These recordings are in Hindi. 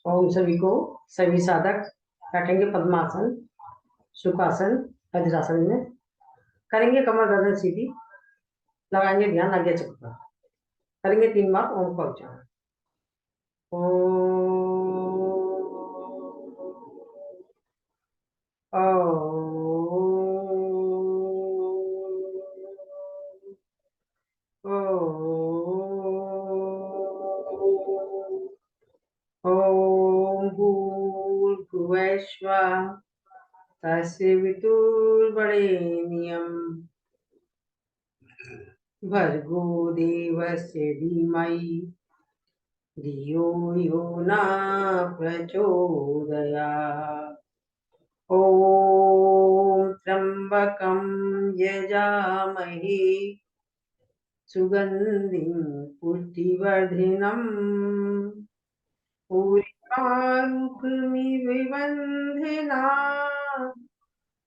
ओम सभी को। सभी साधक बैठेंगे पद्मासन, सुखासन, वज्रासन में। करेंगे कमर गर्दन सीधी, लगाएंगे ध्यान आज्ञा चक्र पर। करेंगे 3 बार ओम का उच्चारण। ओम भूर्भुवः स्वः तस्य वितुर्वरेण्यं भर्गो देवस्य धीमहि धियो यो न प्रचोदयात्। ॐ त्र्यम्बकं यजामहे सुगन्धिं पुष्टिवर्धिनम् उर्वारुकमिवबन्धनात्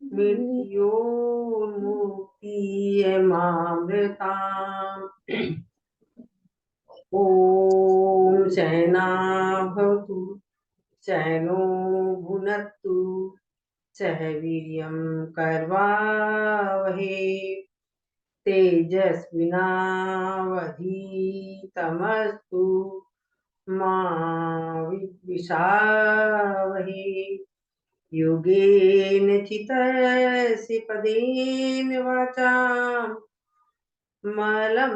मृत्योर्मुक्तियमामृताम्। ॐ सहना भवतु सहनो भुनक्तु सह वीर्यं करवावहे तेजस्विनावधीतमस्तु मा विद्विषावहे। योगेन चितस्य पदेन वाचां मलं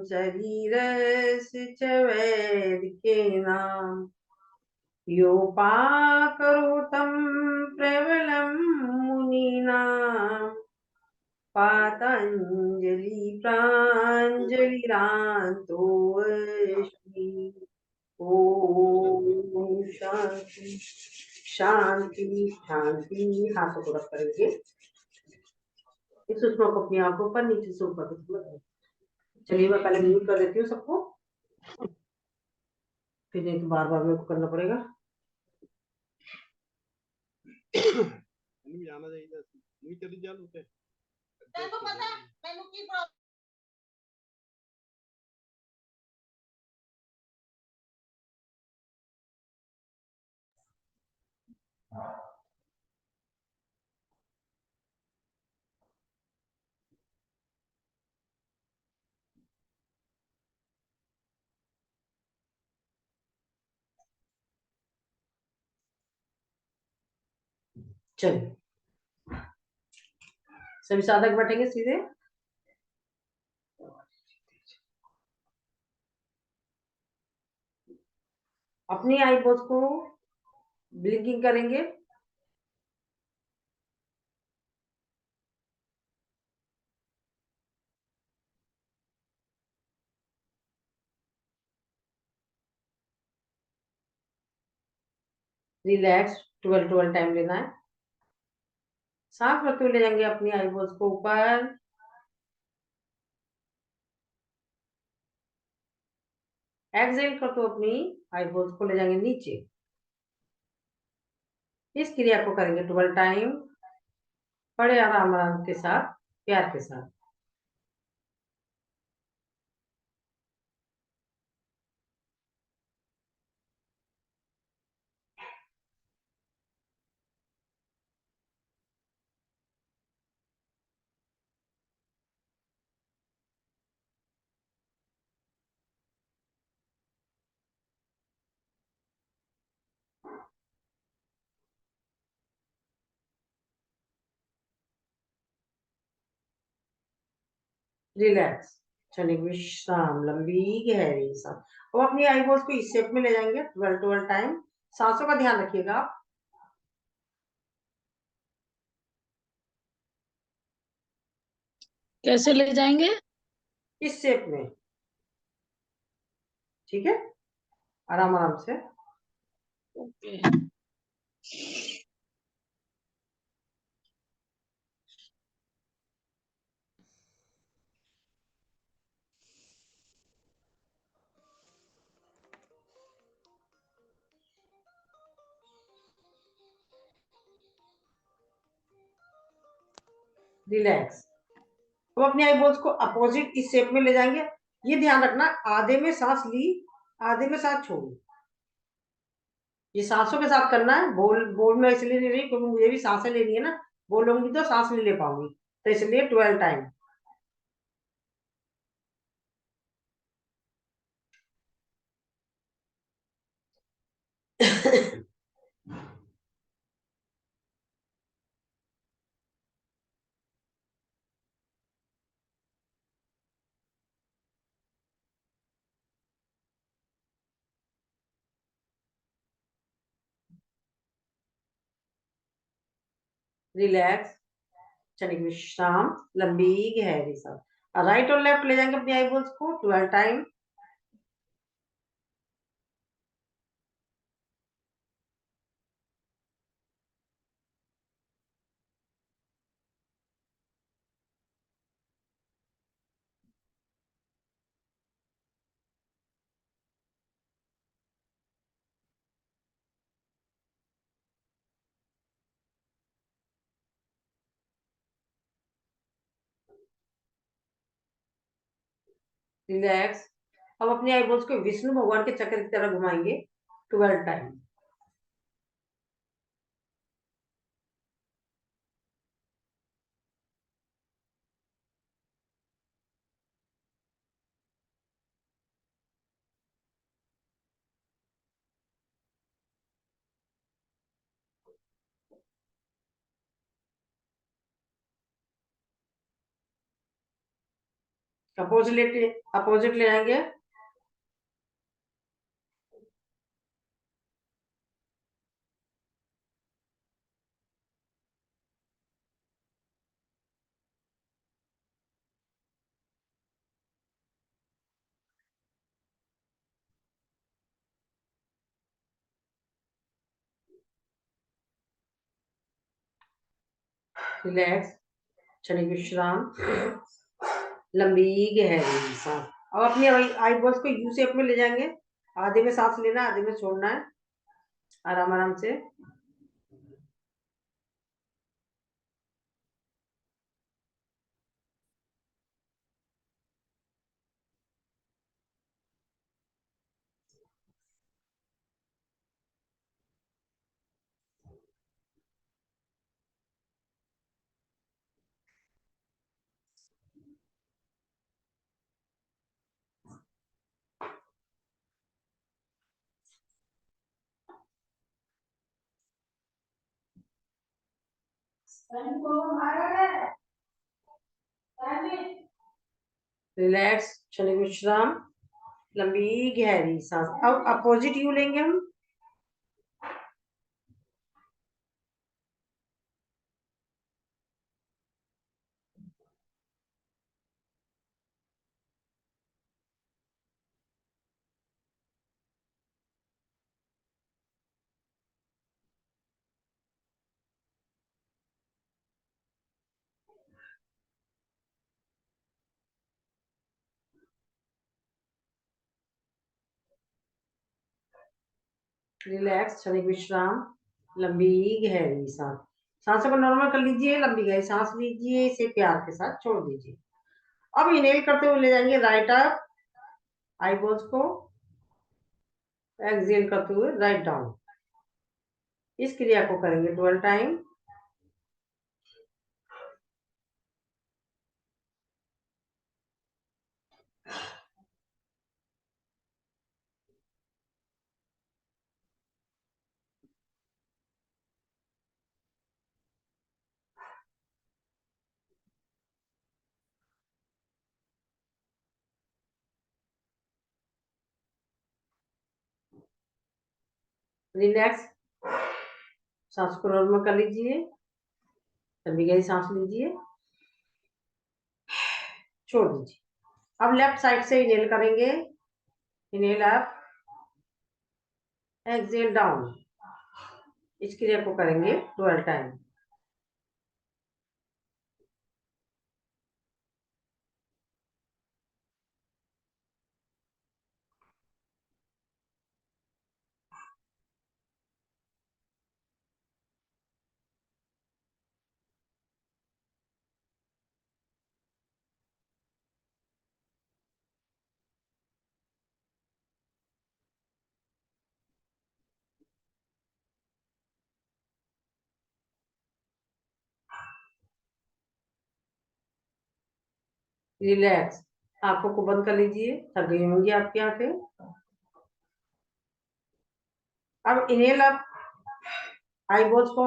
शरीरस्य च वैदिकेनां योपाकरोतं प्रबलं मुनीनां पातञ्जलि प्राञ्जलिरान्तोऽस्मि। ओम शांति शांति शांति। हाथों को रख करके इस सुषमा को अपनी आंखों पर नीचे से ऊपर तक लगाएं। चलिए मैं पहले म्यूट कर देती हूँ सबको, फिर एक बार बार मेरे को करना पड़ेगा। जाना चाहिए नहीं चली चालू से तेरे को पता है मैंने की प्रॉब्लम। चलिए सभी साधक बैठेंगे सीधे। अपनी आईब्रोज को ब्लिंकिंग करेंगे। रिलैक्स 12 टाइम लेना है। सांस भरते हुए ले जाएंगे अपनी आईब्रोज को ऊपर। एक्सहेल करते हुए अपनी आईब्रोज को ले जाएंगे नीचे। इस क्रिया को करेंगे 12 टाइम, बड़े आराम आराम के साथ, प्यार के साथ। रिलैक्स, चलिए विश्राम, लंबी गहरी सांस। और अपनी आईब्रोज को इस शेप में ले जाएंगे 12 टाइम। सांसों का ध्यान रखिएगा आप। कैसे ले जाएंगे? इस शेप में, ठीक है, आराम आराम से। ओके। रिलैक्स। अब अपनी आईब्रोज को अपोजिट इस शेप में ले जाएंगे। ये ध्यान रखना, आधे में सांस ली, आधे में सांस छोड़ी। ये सांसों के साथ करना है। बोल बोल में इसलिए नहीं रही क्योंकि मुझे भी सांसें लेनी है ना। बोलूंगी तो सांस नहीं ले पाऊंगी, तो इसलिए 12 टाइम। रिलैक्स, क्षणिक विश्राम, लंबी गहरी सांस। राइट और लेफ्ट ले जाएंगे अपनी आईबॉल्स को 12 टाइम। रिलैक्स। अब अपनी आईबॉल्स को विष्णु भगवान के चक्र की तरह घुमाएंगे 12 टाइम। अपोजिट ले आएंगे। रिलैक्स, क्षणिक विश्राम, लंबी गहरी सांस। अब अपनी आईबॉल्स को यू शेप में ले जाएंगे। आधे में सांस लेना, आधे में छोड़ना है, आराम आराम से। रिलैक्स, क्षणिक विश्राम, लंबी गहरी सांस। अब अपोजिट यू लेंगे हम। रिलैक्स, क्षणिक विश्राम, लंबी गहरी सांस। सांसों को नॉर्मल कर लीजिए, लंबी गहरी सांस लीजिए, इसे प्यार के साथ छोड़ दीजिए। अब इनहेल करते हुए ले जाएंगे राइट अप आईबॉल्स को। एक्सहेल करते हुए राइट डाउन। इस क्रिया को करेंगे 12 टाइम। रिलैक्स, सांस को नॉर्मल कर लीजिए, लंबी गहरी सांस लीजिए, छोड़ दीजिए। अब लेफ्ट साइड से इनहेल करेंगे। Inhale up, exhale down. इस क्रिया को करेंगे 12 टाइम। रिलैक्स, आंखों को बंद कर लीजिए, थक गई होंगी आपकी आंखें। अब इनहेल अप, आईबॉल्स को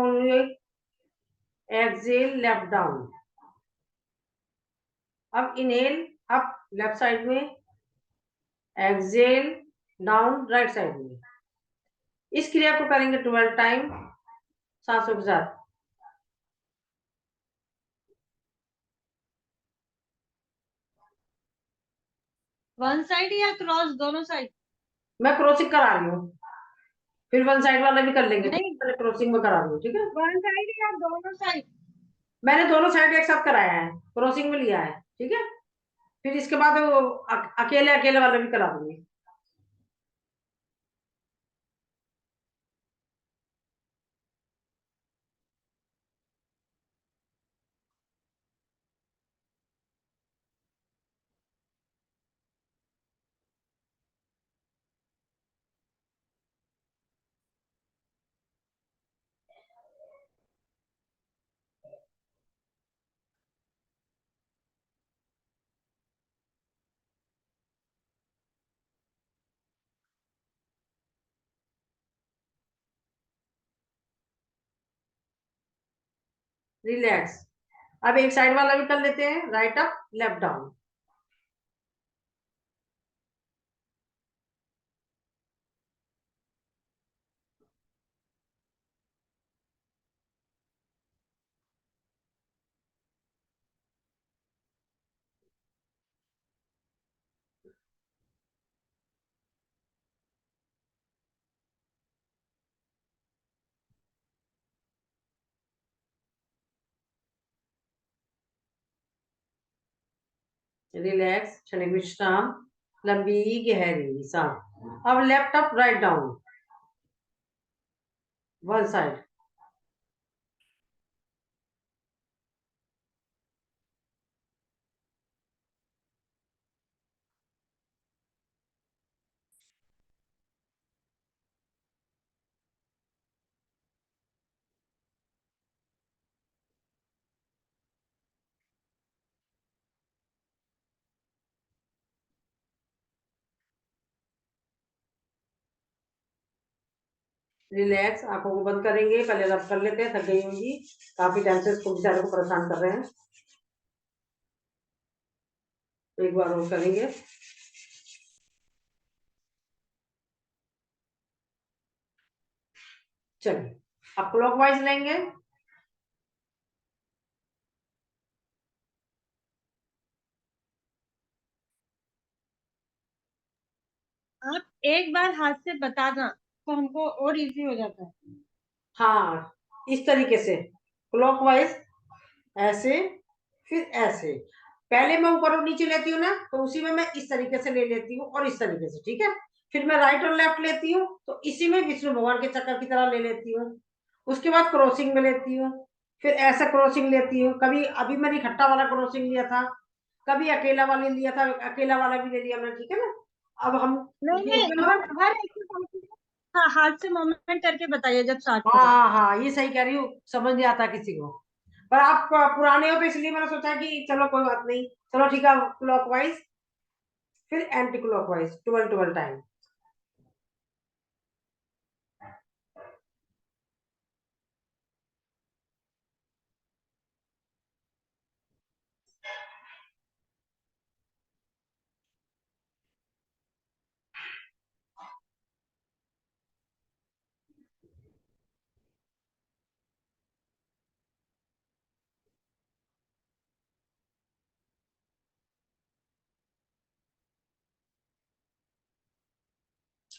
एक्सहेल लेफ्ट डाउन। अब इनहेल अप लेफ्ट साइड में, एक्सहेल डाउन राइट साइड में। इस क्रिया को करेंगे 12 टाइम सांसों के साथ। वन साइड या क्रॉस, दोनों साइड? मैं क्रॉसिंग करा रही हूँ, फिर वन साइड वाला भी कर लेंगे। नहीं, पहले क्रॉसिंग में करा रही हूँ, ठीक है। वन साइड या दोनों साइड? मैंने दोनों साइड एक साथ कराया है, क्रॉसिंग में लिया है, ठीक है। फिर इसके बाद वो अकेले अकेले वाला भी करा दूंगी। रिलैक्स। अब एक साइड वाला भी कर लेते हैं, right up left down. Relax, क्षणिक विश्राम, लंबी गहरी सांस। अब left up write down, one side. Relax, आंखों को बंद करेंगे, पहले रब कर लेते हैं, थक गई होंगी काफी टाइम से, इसको बेचारे को परेशान कर रहे हैं। एक बार और करेंगे। चलिए, अब क्लॉकवाइज लेंगे। आप एक बार हाथ से बताना तो हमको और इजी हो जाता है। हाँ, इस तरीके से क्लॉकवाइज, ऐसे फिर ऐसे। पहले मैं ऊपर और नीचे लेती हूँ ना, तो उसी में मैं इस तरीके से ले लेती हूँ और इस तरीके से, ठीक है। फिर मैं राइट और लेफ्ट लेती हूँ, तो इसी में विष्णु भगवान के चक्कर की तरह ले लेती हूँ। उसके बाद क्रॉसिंग में लेती हूँ, फिर ऐसा क्रॉसिंग लेती हूँ। कभी अभी मैंने इकट्ठा वाला क्रॉसिंग लिया था, कभी अकेला वाले लिया था, अकेला वाला भी ले लिया मैंने, ठीक है ना। अब हम नहीं, हर एक्सरसाइज हाँ, हाथ से मूवमेंट करके बताइए जब स्टार्ट हाँ करें। हाँ हाँ, ये सही कह रही हूँ, समझ नहीं आता किसी को। पर आप पुराने हो तो इसलिए मैंने सोचा कि चलो कोई बात नहीं, चलो ठीक है। क्लॉकवाइज फिर anti clockwise 12 time.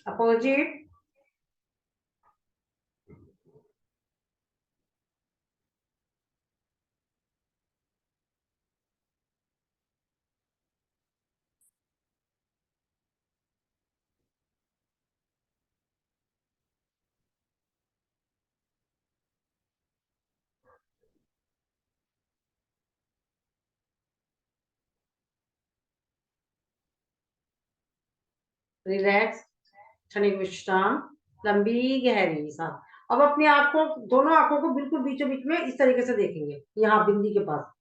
Opposite. Relax, क्षणिक विश्राम, लंबी गहरी सांस। अब अपनी आंखों, दोनों आंखों को बिल्कुल बीचों बीच में इस तरीके से देखेंगे, यहाँ बिंदी के पास।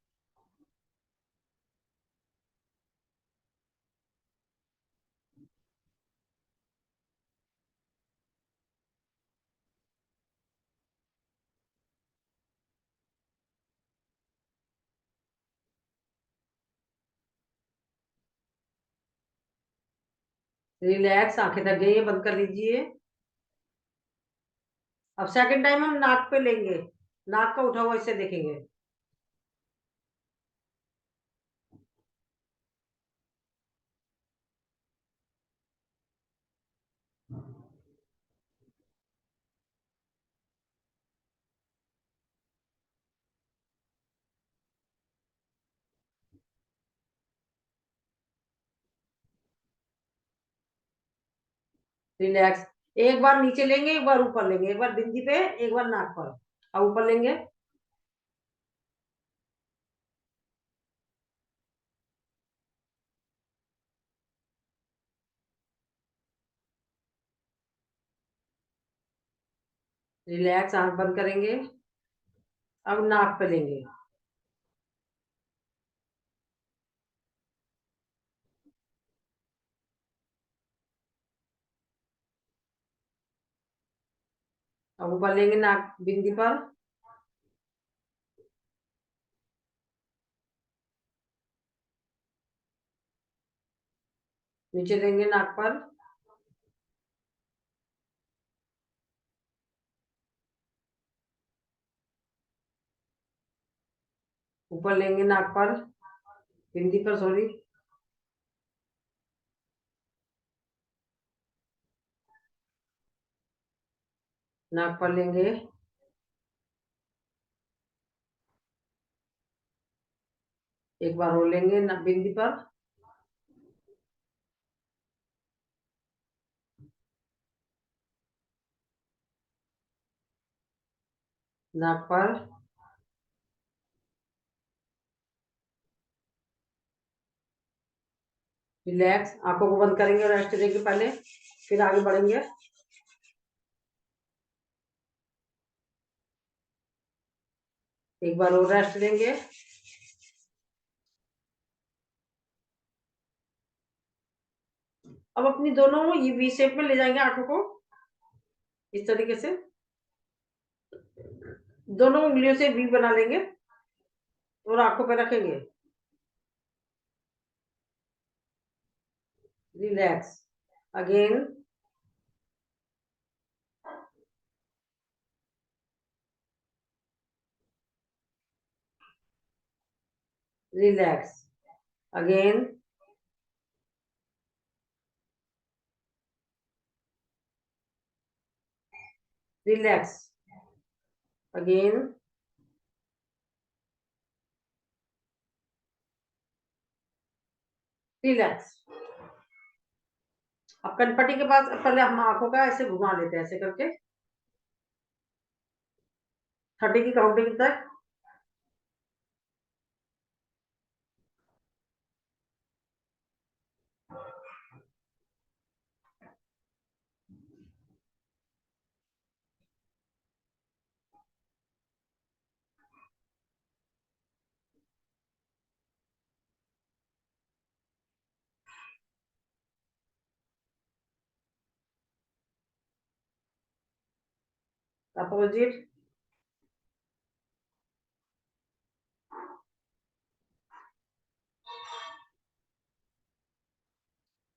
रिलैक्स, आंखें थक गई है, बंद कर लीजिए। अब सेकंड टाइम हम नाक पे लेंगे, नाक का उठा हुआ इससे देखेंगे। रिलैक्स, एक बार नीचे लेंगे, एक बार ऊपर लेंगे, एक बार बिंदी पे, एक बार नाक पर। अब ऊपर लेंगे। रिलैक्स, आंख बंद करेंगे। अब नाक पे लेंगे। अब ऊपर लेंगे नाक बिंदी पर। नीचे लेंगे नाक पर। ऊपर लेंगे नाक पर, बिंदी पर, सॉरी। नाक पर लेंगे। एक बार और लेंगे बिंदी पर। नाक पर। रिलैक्स, आंखों को बंद करेंगे, रेस्ट देंगे पहले, फिर आगे बढ़ेंगे। एक बार और रेस्ट देंगे। अब अपनी दोनों ये वी शेप में ले जाएंगे आंखों को, इस तरीके से दोनों उंगलियों से वी बना लेंगे और आंखों पे रखेंगे। Relax, again. Relax, again. Relax, again. Relax. अब कनपट्टी के पास पहले हम आंखों का ऐसे घुमा लेते हैं, ऐसे करके 30 की काउंटिंग तक। अपोजिट।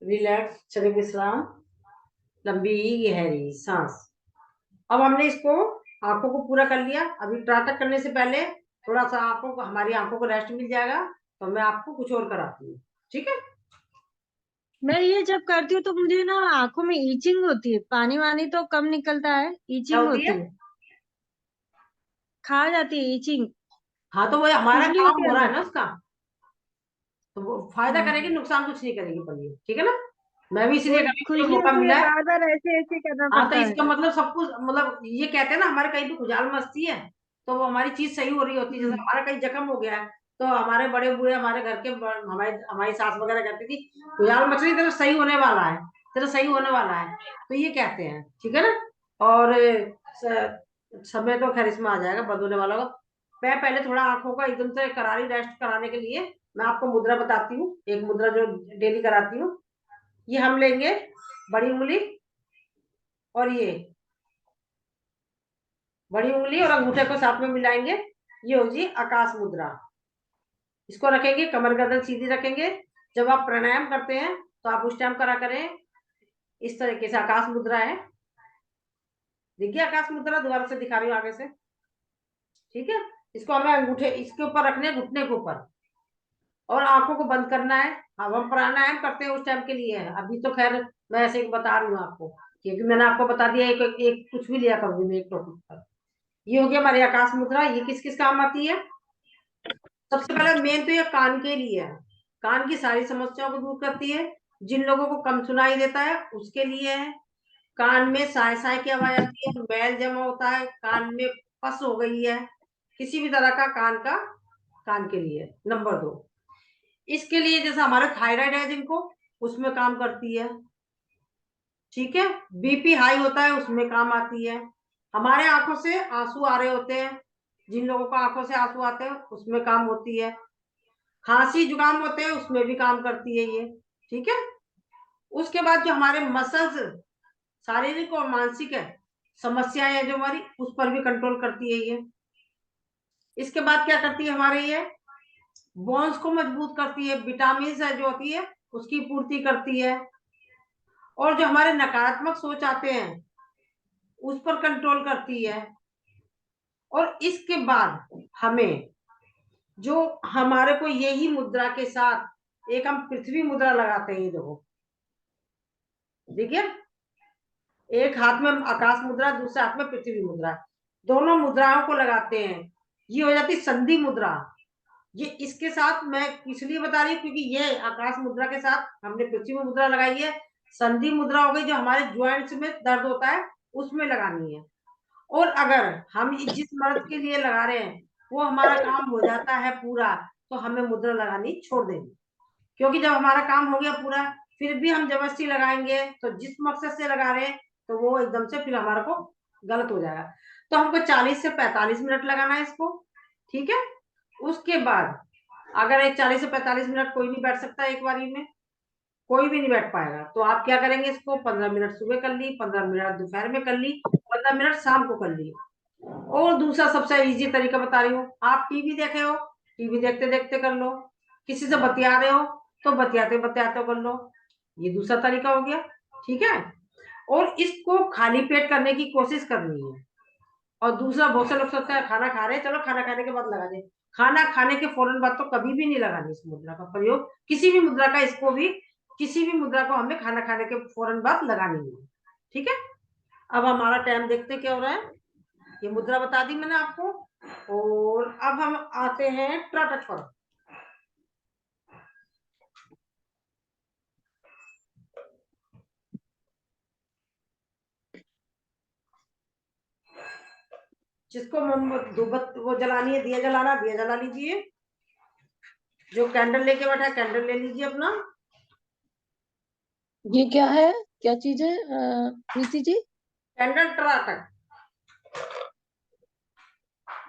रिलैक्स, शरीर विश्राम, लंबी गहरी सांस। अब हमने इसको आंखों को पूरा कर लिया। अभी त्राटक करने से पहले थोड़ा सा आंखों को, हमारी आंखों को रेस्ट मिल जाएगा, तो मैं आपको कुछ और कराती हूँ, ठीक है। मैं ये जब करती हूँ तो मुझे ना आंखों में ईचिंग होती है, पानी वानी तो कम निकलता है, क्या ईचिंग होती है? होती है, खा जाती है ईचिंग, हाँ, तो वो हमारा खुजली काम होती है हो रहा है अंदर। ना उसका, तो वो फायदा करेगी, हाँ, नुकसान कुछ नहीं करेगी पर ये, ठीक है ना। मैं भी इसलिए वो कर रही हूँ, मुझे खुजली मौका होती मिला है, है। बार बार ऐसे ऐसे करना हाँ, तो पड़ता है। इसका मतलब सब कुछ, मतलब ये कहते हैं ना, हमारे कहीं भी खुजाल मस्ती है तो वो हमारी चीज सही हो रही होती है। जैसे हम्म, हमारा कहीं जख्म हो गया है, तो हमारे बड़े बूढ़े, हमारे घर के हमारे हमारी सास वगैरह कहती थी, खुजाल मछली तेरा सही होने वाला है, तेरा सही होने वाला है, तो ये कहते हैं, ठीक है ना। और समय तो खैर इसमें आ जाएगा, बंद होने वाला होगा। मैं पहले थोड़ा आंखों का एकदम से करारी रेस्ट कराने के लिए मैं आपको मुद्रा बताती हूँ, एक मुद्रा जो डेली कराती हूँ। ये हम लेंगे बड़ी उंगली, और ये बड़ी उंगली और अंगूठे को साथ में मिलाएंगे, ये हो जी आकाश मुद्रा। इसको रखेंगे, कमर गर्दन सीधी रखेंगे। जब आप प्राणायाम करते हैं तो आप उस टाइम करा करें इस तरीके से आकाश मुद्रा है। देखिए आकाश मुद्रा, दोबारा से दिखा रही हूँ आगे से। ठीक है, इसको हमें अंगूठे इसके ऊपर रखने, घुटने के ऊपर, और आंखों को बंद करना है। अब हम प्राणायाम करते हैं उस टाइम के लिए है, अभी तो खैर मैं ऐसे ही बता रही हूँ आपको, क्योंकि मैंने आपको बता दिया एक कुछ भी लिया करूंगी मैं एक टॉपिक पर। ये हो गया हमारी आकाश मुद्रा। ये किस किस काम आती है? सबसे पहले मेन तो ये कान के लिए है, कान की सारी समस्याओं को दूर करती है। जिन लोगों को कम सुनाई देता है उसके लिए है। कान में साय साय की आवाज आती है, मैल जमा होता है, कान में पस हो गई है, किसी भी तरह का कान के लिए। नंबर 2, इसके लिए जैसे हमारे थायराइड है जिनको, उसमें काम करती है। ठीक है, बीपी हाई होता है उसमें काम आती है। हमारे आंखों से आंसू आ रहे होते हैं, जिन लोगों को आंखों से आंसू आते हैं उसमें काम होती है। खांसी जुकाम होते हैं उसमें भी काम करती है ये। ठीक है, उसके बाद जो हमारे मसल्स, शारीरिक और मानसिक है समस्याएं है जो हमारी, उस पर भी कंट्रोल करती है ये। इसके बाद क्या करती है हमारे ये, बोन्स को मजबूत करती है, विटामिन है जो होती है उसकी पूर्ति करती है। और जो हमारे नकारात्मक सोच आते हैं उस पर कंट्रोल करती है। और इसके बाद हमें जो हमारे को यही मुद्रा के साथ एक हम पृथ्वी मुद्रा लगाते हैं, ये देखो, देखिए एक हाथ में आकाश मुद्रा, दूसरे हाथ में पृथ्वी मुद्रा, दोनों मुद्राओं को लगाते हैं, ये हो जाती संधि मुद्रा। ये इसके साथ मैं इसलिए बता रही हूँ क्योंकि ये आकाश मुद्रा के साथ हमने पृथ्वी मुद्रा लगाई है। संधि मुद्रा हो गई जो हमारे ज्वाइंट्स में दर्द होता है उसमें लगानी है। और अगर हम जिस मर्द के लिए लगा रहे हैं वो हमारा काम हो जाता है पूरा, तो हमें मुद्रा लगानी छोड़ देनी। क्योंकि जब हमारा काम हो गया पूरा, फिर भी हम जबरदस्ती लगाएंगे तो जिस मकसद से लगा रहे हैं तो वो एकदम से फिर हमारे को गलत हो जाएगा। तो हमको 40 से 45 मिनट लगाना है इसको। ठीक है, उसके बाद अगर एक 40 से 45 मिनट कोई नहीं बैठ सकता एक बारी में, कोई भी नहीं बैठ पाएगा, तो आप क्या करेंगे, इसको 15 मिनट सुबह कर ली, 15 मिनट दोपहर में कर ली, 15 मिनट शाम को कर ली। और दूसरा सबसे इजी तरीका बता रही हूँ, आप टीवी देखे हो, टीवी देखते देखते कर लो, किसी से बतिया रहे हो तो बतियाते बतियाते कर लो, ये दूसरा तरीका हो गया। ठीक है, और इसको खाली पेट करने की कोशिश करनी है। और दूसरा, बहुत से लोग सोचते हैं खाना खा रहे हैं चलो खाना खाने के बाद लगा दे, खाना खाने के फौरन बाद तो कभी भी नहीं लगानी इस मुद्रा का प्रयोग, किसी भी मुद्रा का, इसको भी किसी भी मुद्रा को हमें खाना खाने के फौरन बाद लगानी है। ठीक है, अब हमारा टाइम देखते क्या हो रहा है, ये मुद्रा बता दी मैंने आपको। और अब हम आते हैं त्राटक पर। जिसको वो जलानी है, दिया जलाना, दिया जला लीजिए। जो कैंडल लेके बैठा है कैंडल ले लीजिए अपना। ये क्या है, क्या चीज है प्रीति जी? कैंडल त्राटक।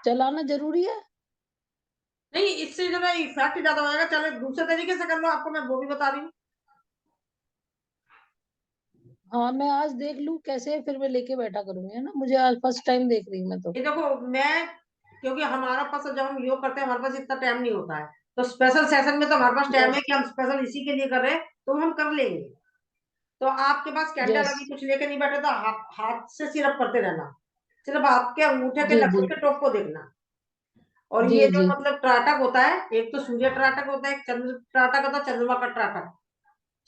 चलाना जरूरी है? नहीं, इससे जो है इफेक्ट ज्यादा हो जाएगा, चलो दूसरे तरीके से कर लो, आपको मैं वो भी बता रही हूँ। हाँ, मैं आज देख लूं कैसे, फिर मैं लेके बैठा करूंगी, है ना? मुझे आज फर्स्ट टाइम देख रही हूँ मैं तो। ये देखो, मैं क्योंकि हमारा पास जब हम योग करते हैं हमारे पास इतना टाइम नहीं होता है, तो स्पेशल सेशन में तो हमारे पास टाइम है यस। कि हम स्पेशल इसी के लिए कर रहे हैं, तो हम कर लेंगे। तो आपके पास कैंडल यस। अभी कुछ लेके नहीं बैठे तो हाथ से सिर्फ करते रहना, सिर्फ आपके अंगूठे के जी नखों जी। के टॉप को देखना। और जी ये जो जी। मतलब त्राटक होता है, एक तो सूर्य त्राटक होता है, एक चंद्र त्राटक होता है, चंद्रमा का त्राटक।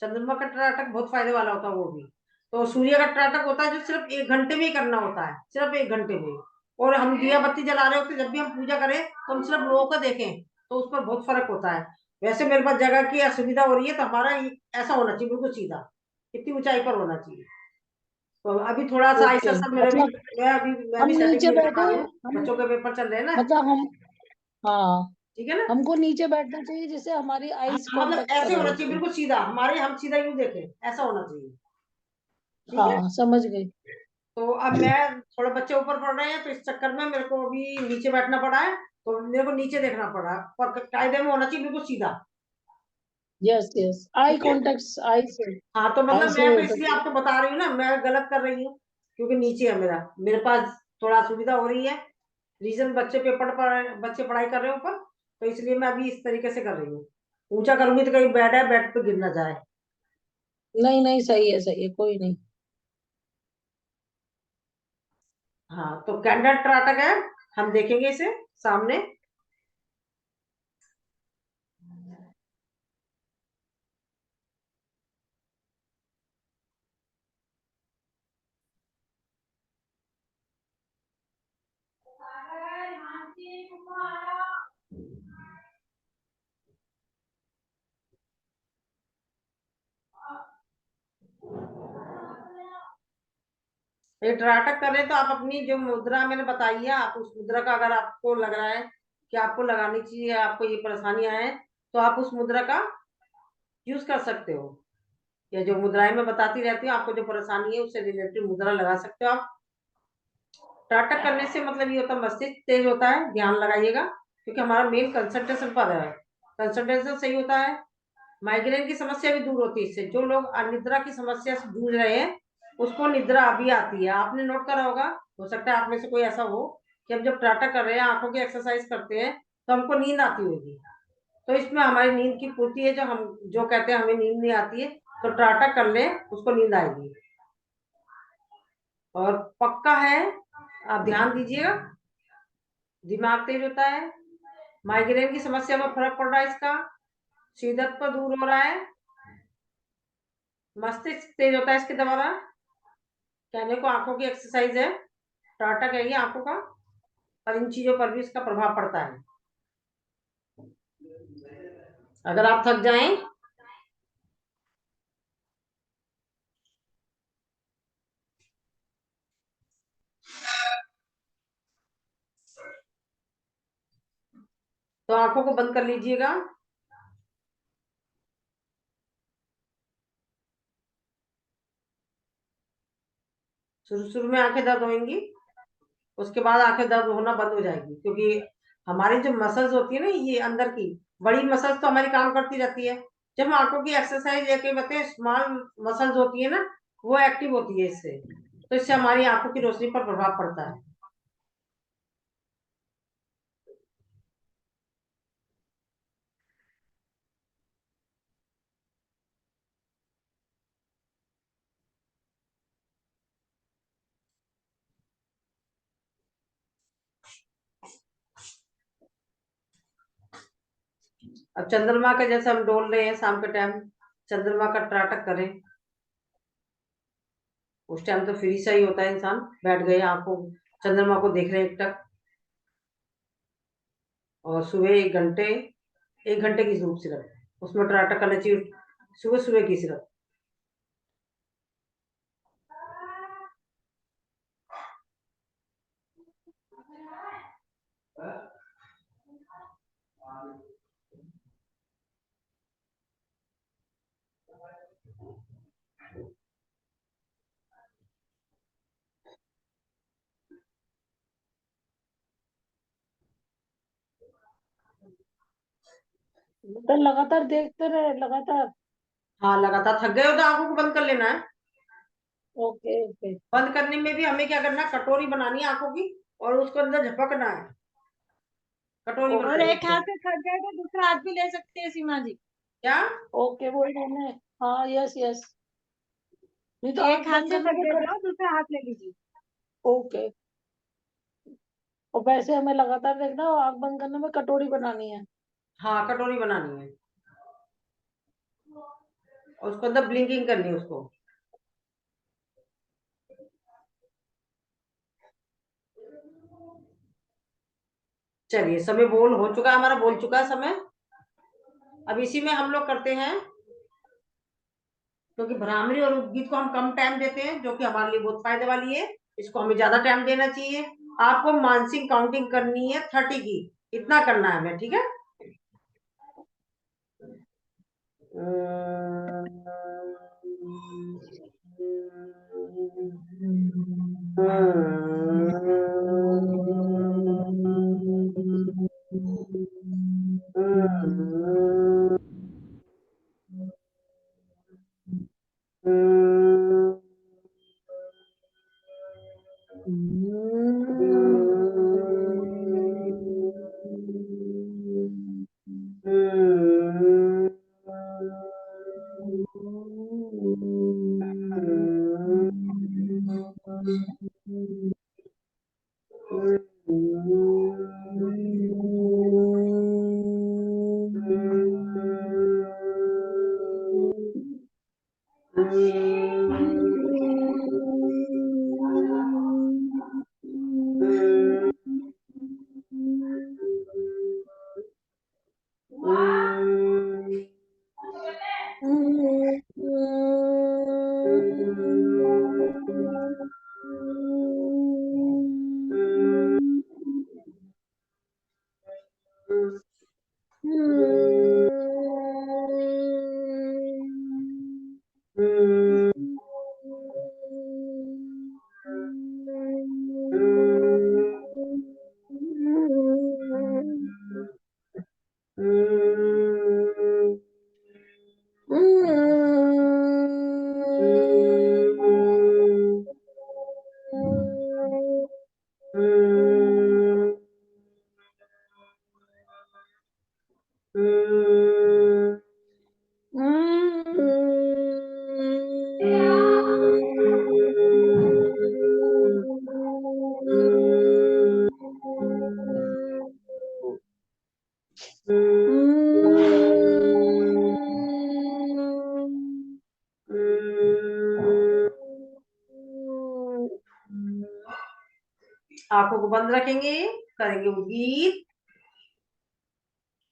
चंद्रमा का त्राटक बहुत फायदे वाला होता है वो भी। तो सूर्य का त्राटक होता है जो सिर्फ 1 घंटे में ही करना होता है, सिर्फ 1 घंटे में। और हम दिया बत्ती जला रहे होते, जब भी हम पूजा करें तो हम सिर्फ लोगों को देखें, तो उस पर बहुत फर्क होता है। वैसे मेरे पास जगह की असुविधा हो रही है, तो हमारा ऐसा होना चाहिए, बिल्कुल सीधा, इतनी ऊंचाई पर होना चाहिए। तो अभी थोड़ा सा ऐसा ओके, सब मेरा भी, मतलब मैं हम भी सेटिंग नीचे नहीं कर बैठे, पा रही हूँ, हम बच्चों के पेपर चल रहे हैं ना। मतलब हम, हाँ, ठीक है ना, हमको नीचे बैठना चाहिए जिससे हमारी हाँ, आईज मतलब कांटेक्ट ऐसे रहे होना चाहिए, उससे। बिल्कुल सीधा, हमारे हम सीधा यूं देखें, ऐसा होना चाहिए। ठीक है, हाँ, समझ गई। तो अब मैं थोड़ा, बच्चे ऊपर पढ़ रहे हैं तो इस चक्कर में मेरे को अभी नीचे बैठना पड़ा है, तो मेरे को नीचे देखना पड़ा, पर कायदे में होना चाहिए बिल्कुल सीधा। यस यस, आई ठीक है, कॉन्टेक्ट, आई से, हाँ तो आई मतलब से मैं तो हो इसलिए सकती आपको बता रही हूँ ना, मैं गलत कर रही हूँ क्योंकि नीचे है मेरे पास थोड़ा असुविधा हो रही है। रीजन बच्चे पढ़ाई कर रहे हैं ऊपर, तो इसलिए मैं अभी इस तरीके से कर रही हूँ। ऊंचा करूंगी तो कहीं बेड है, बेड पे गिर ना जाए। नहीं नहीं, सही है, कोई नहीं। हाँ, तो कैंडल ट्राटक है, हम देखेंगे इसे सामने। ये ट्राटक कर रहे हैं तो आप अपनी जो मुद्रा मैंने बताई है, आप उस मुद्रा का, अगर आपको लग रहा है कि आपको लगानी चाहिए, आपको ये परेशानियां हैं, तो आप उस मुद्रा का यूज कर सकते हो। या जो मुद्राएं मैं बताती रहती हूँ, आपको जो परेशानी है उससे रिलेटेड मुद्रा लगा सकते हो आप। टाटक करने से मतलब ये होता है, मस्तिष्क तेज होता है, ध्यान लगाइएगा, क्योंकि हमारा मेन कंसंट्रेशन पर है। कंसंट्रेशन सही होता है, माइग्रेन की समस्या भी दूर होती है इससे। जो लोग अनिद्रा की समस्या से जूझ रहे हैं, उसको निद्रा अभी आती है। आपने नोट करा होगा, हो सकता है आप में से कोई ऐसा हो कि हम जब टाटा कर रहे हैं, आंखों की एक्सरसाइज करते हैं, तो हमको नींद आती होगी। तो इसमें हमारी नींद की पूर्ति है। जो हम जो कहते हैं हमें नींद नहीं आती है, तो टाटा कर ले, उसको नींद आएगी। और पक्का है, आप ध्यान दीजिएगा, दिमाग तेज होता है, माइग्रेन की समस्या में फर्क पड़ रहा है इसका, शीदत पर दूर हो रहा है, मस्तिष्क तेज होता है इसके द्वारा। कहने को आंखों की एक्सरसाइज है, टाटा कहिए आंखों का, और इन चीजों पर भी इसका प्रभाव पड़ता है। अगर आप थक जाएं, तो आंखों को बंद कर लीजिएगा। शुरू शुरू में आंखें दर्द होंगी, उसके बाद आंखें दर्द होना बंद हो जाएगी, क्योंकि हमारी जो मसल्स होती है ना, ये अंदर की बड़ी मसल्स तो हमारी काम करती रहती है। जब हम आंखों की एक्सरसाइज लेके बताते हैं, स्मॉल मसल्स होती है ना, वो एक्टिव होती है इससे, तो इससे हमारी आंखों की रोशनी पर प्रभाव पड़ता है। अब चंद्रमा का जैसे हम डोल रहे हैं शाम के टाइम, चंद्रमा का त्राटक करें। उस टाइम तो फ्री सा ही होता है, इंसान बैठ गए आंखों, चंद्रमा को देख रहे हैं एकटक। और सुबह 1 घंटे, 1 घंटे की धूप सिर्फ उसमें त्राटक करना चाहिए, सुबह सुबह की सिर्फ। बेटा लगातार देखते रहे, लगातार। हाँ, लगातार थक गए हो तो आंखों को बंद कर लेना है। Okay okay. बंद करने में भी हमें क्या करना है, कटोरी बनानी है आंखों की, और उसको अंदर झपकना है। कटोरी और बनानी एक है। हाथ से थक गए तो दूसरा हाथ भी ले सकते हैं सीमा जी। क्या? ओके, बोल रहे हैं। हाँ, यस यस। नहीं तो आंख एक हाथ बंद से करने थक में गए कर। तो दूसरा हाथ ले लीजिए। ओके। और वैसे हमें लगातार देखना, और आंख बंद करने में कटोरी बनानी है। हाँ, कटोरी बनानी है, और उसको अंदर ब्लिंकिंग करनी है उसको। चलिए, समय बोल हो चुका है हमारा, बोल चुका है समय। अब इसी में हम लोग करते हैं, क्योंकि भ्रामरी और उद्गीत को हम कम टाइम देते हैं, जो कि हमारे लिए बहुत फायदे वाली है। इसको हमें ज्यादा टाइम देना चाहिए। आपको मानसिक काउंटिंग करनी है 30 की, इतना करना है हमें, ठीक है। आंखों को बंद रखेंगे, करेंगे उम्मीद।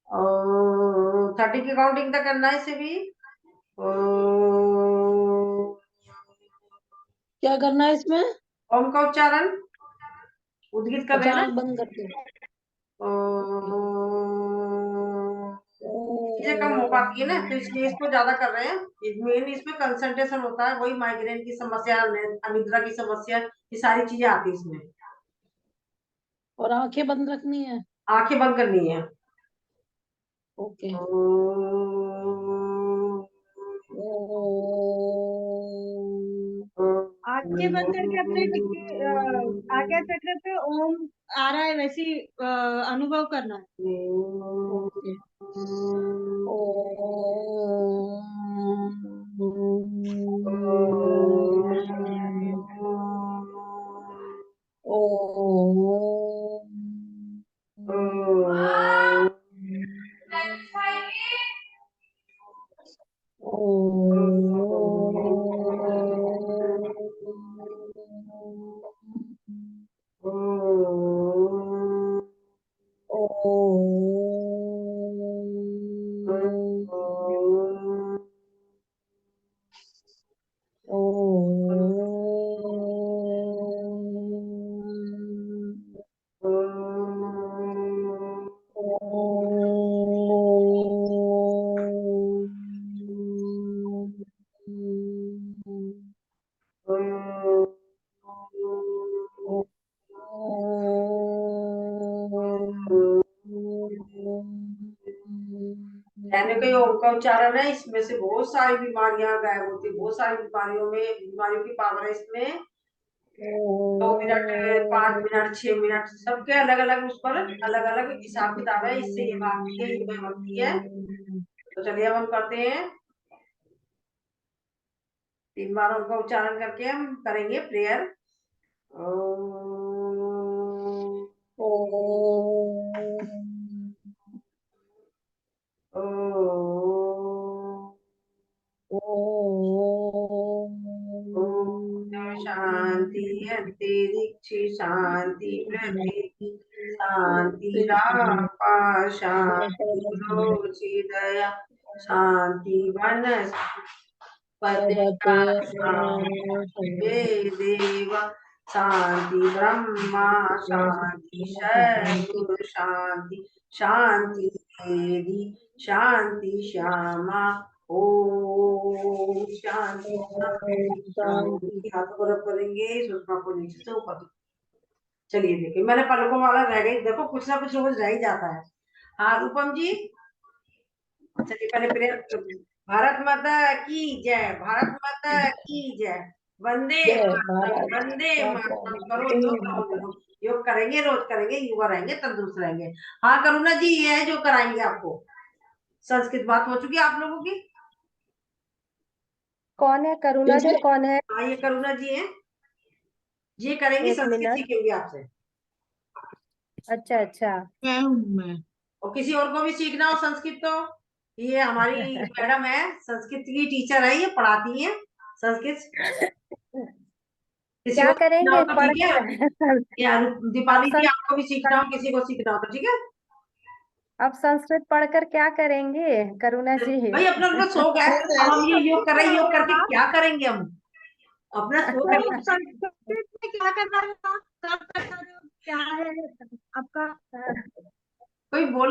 और 30 की काउंटिंग तक करना है इसे भी। क्या करना है इसमें? ओम का उच्चारण उद्गीत कर रहे हैं अचानक ना। बंद करके। चीजें कम हो पाती है ना, तो इसलिए इसको ज्यादा कर रहे हैं। मेन इसमें कंसंट्रेशन होता है, वही माइग्रेन की समस्या, अनिद्रा की समस्या, ये सारी चीजें आती है इसमें। और आंखें बंद रखनी है। आंखें बंद करनी है। ओके। आंखें बंद करके अपने आज्ञा चक्र पे ओम आ रहा है वैसी अनुभव करना है। ओके। यानी कि ओम का उच्चारण है, इसमें से बहुत सारी बीमारियां गायब होती है। बहुत सारी बीमारियों की पावर है इसमें। 2 मिनट, 5 मिनट, 6 मिनट, सबके अलग अलग उस पर अलग अलग हिसाब किताब है। इससे ये भागती है, ये वह भागती है। तो चलिए अब हम करते हैं 3 बार ओम का उच्चारण करके हम करेंगे प्रेयर। शांति अंतरिक्षी शांति पृथ्वी शांति रापा शांति रोचि दया शांति वनस्पति शांति देव शांति ब्रह्मा शांति शैव शांति शांति देवी शांति श्यामा ओम शांति शांति। हाथ को रब करेंगे, सुषमा को नीचे से ऊपर। चलिए देखिए, मैंने पलकों वाला रह गई, देखो कुछ ना कुछ रोज रह ही जाता है। हाँ रूपम जी, चलिए पहले प्रेयर। भारत माता की जय, भारत माता की जय, वंदे मातरम, वंदे मातरम। करो योग, योग करेंगे, रोज करेंगे, युवा रहेंगे, तंदुरुस्त रहेंगे। हाँ करुणा जी, ये है जो कराएंगे आपको। संस्कृत बात हो चुकी है आप लोगों की। कौन है करुणा जी? कौन है? हाँ ये करुणा जी हैं, ये करेंगे, एक संस्कृत मिनट। सीखेंगे आपसे। अच्छा अच्छा। मैं हूँ मैं। और किसी और को भी सीखना हो संस्कृत तो ये हमारी मैडम है, संस्कृत की टीचर है, ये पढ़ाती हैं। संस्कृत किसी क्या को सीखना करेंगे हो तो पढ़ ठीक है, कर? या दीपाली जी सं, आपको भी सीखना हो, किसी को सीखना हो तो ठीक है। अब संस्कृत पढ़कर क्या करेंगे करुणा जी? भाई अपना अपना शौक है, अब हम ये योग कर रहे हैं, योग करके क्या करेंगे हम, अपना शौक है। तो संस्कृत में क्या करना है, क्या है आपका? कोई बोल